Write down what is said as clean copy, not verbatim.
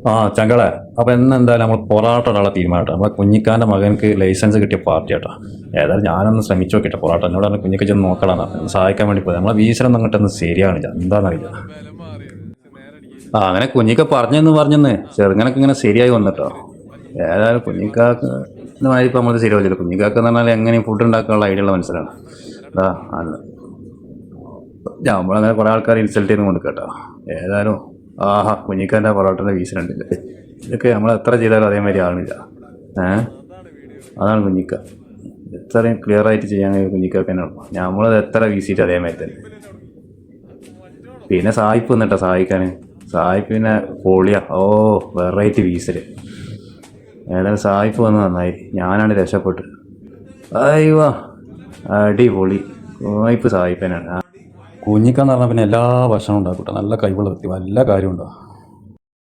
ആ ചങ്കളെ അപ്പോൾ എന്തായാലും നമ്മൾ പൊറാട്ട ഒരാളെ തീരുമാനട്ടോ. നമ്മളെ കുഞ്ഞിക്കാൻ്റെ മകനക്ക് ലൈസൻസ് കിട്ടിയ പാർട്ടി കേട്ടോ. ഏതായാലും ഞാനൊന്ന് ശ്രമിച്ചു നോക്കിട്ടെ പൊറാട്ട. എന്നോട് പറഞ്ഞ കുഞ്ഞിക്ക് ചെന്ന് നോക്കണമെന്ന് സഹായിക്കാൻ വേണ്ടി പോയി. നമ്മളെ വീശലൊന്നും അങ്ങോട്ടൊന്നും ശരിയാണില്ല, എന്താണെന്നറിയില്ല. അങ്ങനെ കുഞ്ഞിക്ക പറഞ്ഞെന്ന് ചെറുങ്ങനൊക്കെ ഇങ്ങനെ ശരിയായി വന്നിട്ടോ. ഏതായാലും കുഞ്ഞിക്കാക്ക് മാതിരി ഇപ്പം നമ്മൾ ശരിയാവില്ല. കുഞ്ഞിക്കാക്ക് എന്ന് പറഞ്ഞാൽ എങ്ങനെയും ഫുഡ് ഉണ്ടാക്കാനുള്ള ഐഡിയ ഉള്ള മനസ്സിലാണ്. അതാ അല്ല നമ്മളങ്ങനെ കുറേ ആൾക്കാർ ഇൻസൾട്ട് ചെയ്ത് കൊണ്ട് കേട്ടോ. ഏതായാലും ആഹാ കുഞ്ഞിക്കാൻ്റെ പൊറോട്ടൻ്റെ വീശലുണ്ടല്ലേ. ഇതൊക്കെ നമ്മൾ എത്ര ചെയ്താലും അതേമാതിരി ആവുന്നില്ല. അതാണ് കുഞ്ഞിക്ക. എത്രയും ക്ലിയർ ആയിട്ട് ചെയ്യാൻ കുഞ്ഞിക്കൊക്കെ തന്നെ ഉള്ളു. നമ്മളത് എത്ര വീശിയിട്ട് അതേമാതിരി തന്നെ. പിന്നെ സായിപ്പ് വന്നിട്ടോ സഹായിക്കാൻ. സായിപ്പ് പിന്നെ പൊളിയാ. ഓ വെറൈറ്റി വീശല്. ഏതായാലും സായിപ്പ് വന്ന് നന്നായി. ഞാനാണ് രക്ഷപ്പെട്ടു. അയ്യോ അടിപൊളി. സായിപ്പ് സായിപ്പനാണ്. കുഞ്ഞിക്കാന്ന് പറഞ്ഞാൽ പിന്നെ എല്ലാ ഭക്ഷണവും ഉണ്ടാക്കും കേട്ടോ. നല്ല കഴിവുള്ള വ്യക്തി, നല്ല കാര്യമുണ്ടോ.